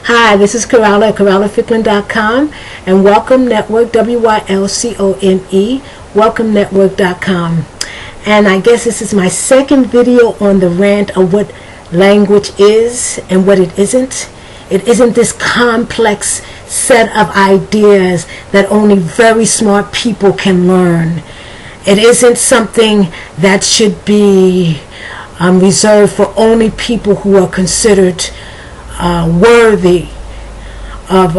Hi, this is Coralla at CorallaFicklin.com, and Welcome Network, WYLCONE, WelcomeNetwork.com. And I guess this is my second video on the rant of what language is and what it isn't. It isn't this complex set of ideas that only very smart people can learn. It isn't something that should be reserved for only people who are considered worthy of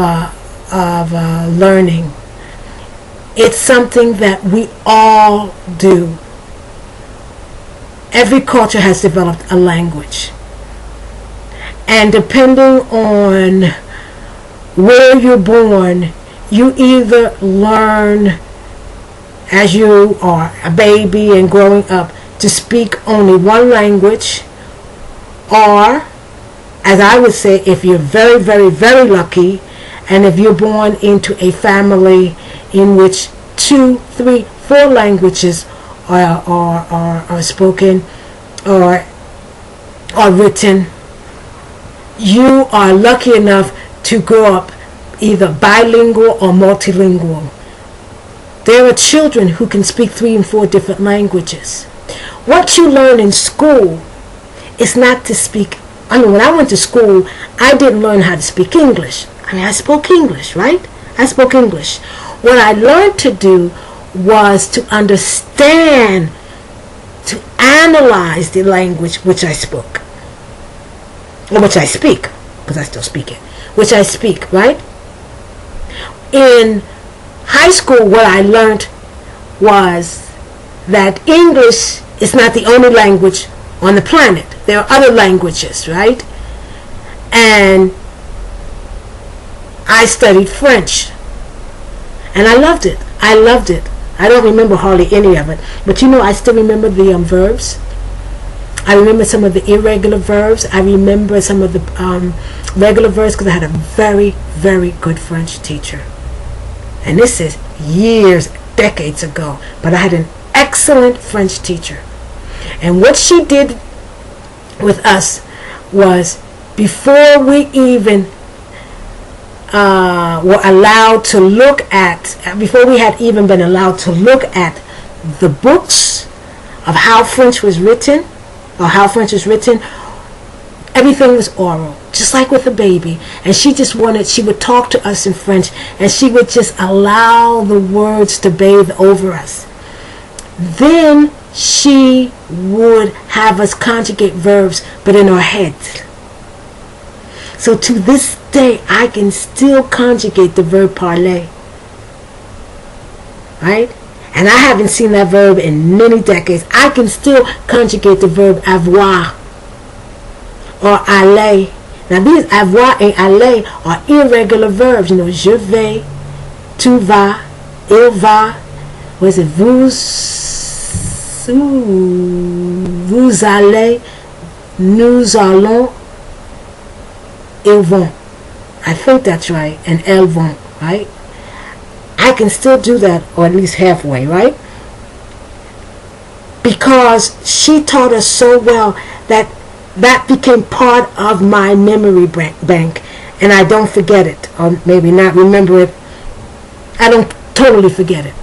learning. It's something that we all do. Every culture has developed a language. And depending on where you're born, you either learn as you are a baby and growing up to speak only one language, or, as I would say, if you're very, very, very lucky, and if you're born into a family in which 2, 3, 4 languages are spoken or are written, you are lucky enough to grow up either bilingual or multilingual. There are children who can speak 3 and 4 different languages. What you learn in school is not to speak. When I went to school, I didn't learn how to speak English. I spoke English, right? I spoke English. What I learned to do was to understand, to analyze the language which I spoke. Or which I speak, because I still speak it. Which I speak, right? In high school, what I learned was that English is not the only language on the planet. There are other languages, right? And I studied French. And I loved it. I loved it. I don't remember hardly any of it. But I still remember the verbs. I remember some of the irregular verbs. I remember some of the regular verbs because I had a very, very good French teacher. And this is years, decades ago. But I had an excellent French teacher. And what she did with us was, before we even were allowed to look at, before we had even been allowed to look at the books of how French was written, or how French is written, everything was oral, just like with a baby. And she would talk to us in French, and she would just allow the words to bathe over us. Then she would have us conjugate verbs, but in our heads. So to this day, I can still conjugate the verb parler. Right? And I haven't seen that verb in many decades. I can still conjugate the verb avoir or aller. Now these avoir and aller are irregular verbs. Je vais, tu vas, il va. Was it vous allez, nous allons, ils vont. I think that's right. And elles vont, right? I can still do that, or at least halfway, right? Because she taught us so well that became part of my memory bank, and I don't forget it, or maybe not remember it. I don't totally forget it.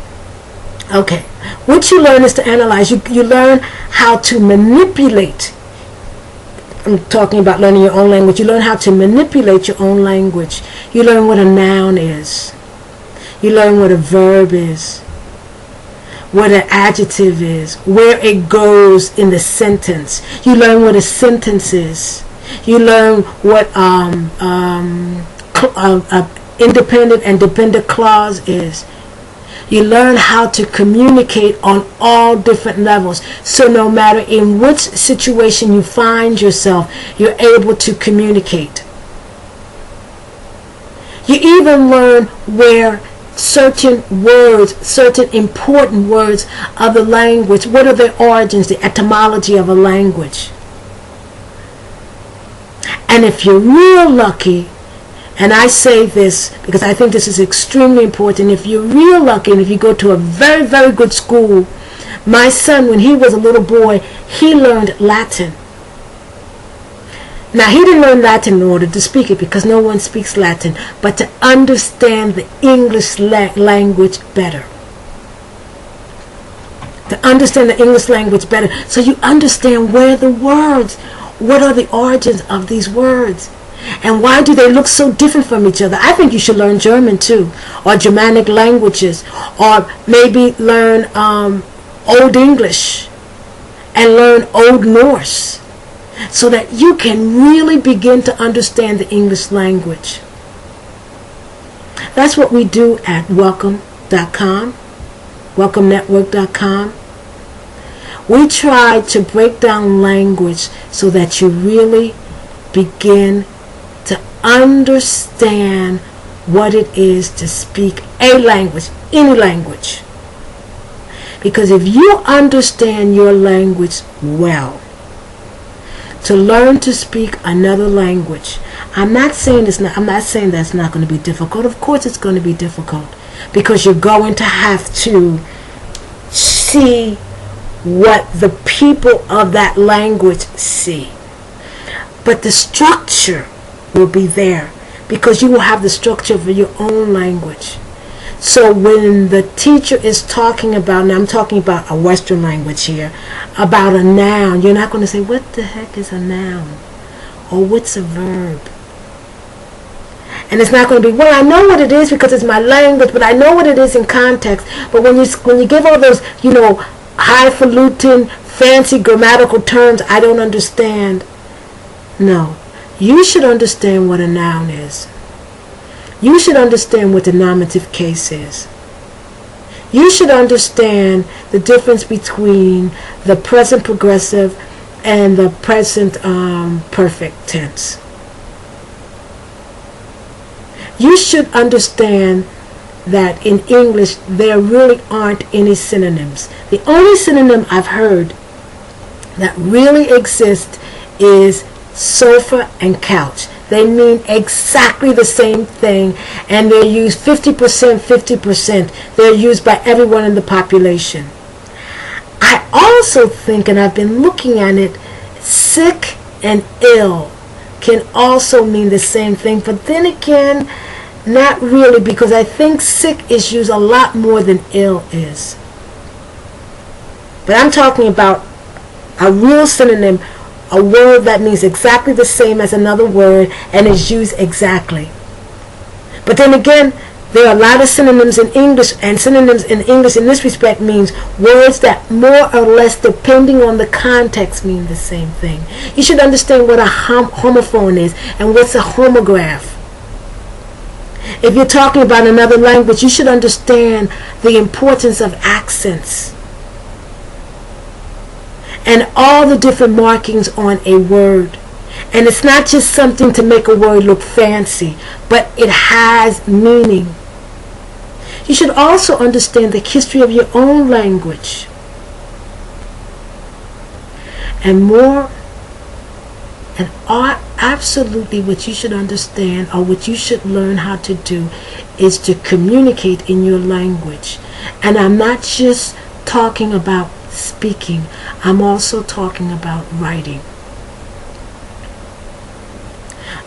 Okay, what you learn is to analyze. You learn how to manipulate. I'm talking about learning your own language. You learn how to manipulate your own language. You learn what a noun is. You learn what a verb is, what an adjective is, where it goes in the sentence. You learn what a sentence is. You learn what independent and dependent clause is. You learn how to communicate on all different levels. So no matter in which situation you find yourself, you're able to communicate. You even learn where certain words, certain important words of the language, what are their origins, the etymology of a language. And if you're real lucky, and I say this because I think this is extremely important, if you're real lucky and if you go to a very, very good school, my son, when he was a little boy, he learned Latin. Now, he didn't learn Latin in order to speak it, because no one speaks Latin, but to understand the English language better. To understand the English language better, so you understand where the words, what are the origins of these words, and why do they look so different from each other. I think you should learn German too, or Germanic languages, or maybe learn Old English and learn Old Norse, so that you can really begin to understand the English language. That's what we do at welcome.com, welcomenetwork.com. We try to break down language so that you really begin to understand what it is to speak a language, any language. Because if you understand your language well, to learn to speak another language, I'm not saying that's not going to be difficult. Of course it's going to be difficult, because you're going to have to see what the people of that language see. But the structure will be there, because you will have the structure of your own language. So when the teacher is talking about, and I'm talking about a Western language here, about a noun, you're not going to say, what the heck is a noun? Or what's a verb? And it's not going to be, well, I know what it is because it's my language, but I know what it is in context. But when you give all those, highfalutin, fancy grammatical terms I don't understand. No. You should understand what a noun is. You should understand what the nominative case is. You should understand the difference between the present progressive and the present perfect tense. You should understand that in English there really aren't any synonyms. The only synonym I've heard that really exists is sofa and couch. They mean exactly the same thing, and they're used 50%, 50%. They're used by everyone in the population. I also think, and I've been looking at it, sick and ill can also mean the same thing, but then again, not really, because I think sick is used a lot more than ill is. But I'm talking about a real synonym, a word that means exactly the same as another word and is used exactly. But then again, there are a lot of synonyms in English, and synonyms in English in this respect means words that more or less, depending on the context, mean the same thing. You should understand what a homophone is and what's a homograph. If you're talking about another language, you should understand the importance of accents and all the different markings on a word. And it's not just something to make a word look fancy, but it has meaning. You should also understand the history of your own language. And more, and absolutely what you should understand, or what you should learn how to do, is to communicate in your language. And I'm not just talking about speaking, I'm also talking about writing.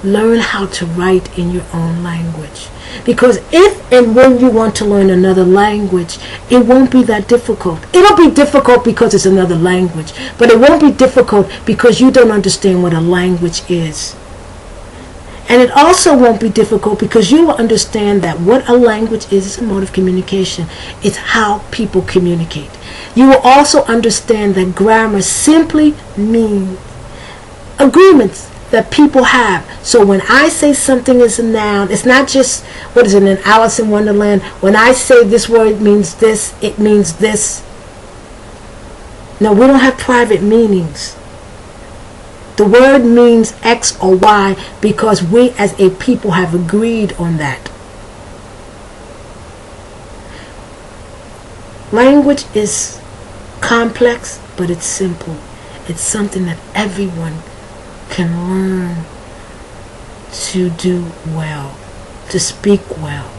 Learn how to write in your own language, because if and when you want to learn another language, it won't be that difficult. It'll be difficult because it's another language, but it won't be difficult because you don't understand what a language is. And it also won't be difficult because you will understand that what a language is a mode of communication. It's how people communicate. You will also understand that grammar simply means agreements that people have. So when I say something is a noun, it's not just, what is it, in Alice in Wonderland, when I say this word means this, it means this. No, we don't have private meanings. The word means X or Y because we as a people have agreed on that. Language is complex, but it's simple. It's something that everyone can learn to do well, to speak well,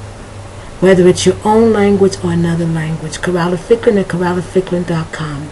whether it's your own language or another language. Corrala Ficklin at CorralaFicklin.com.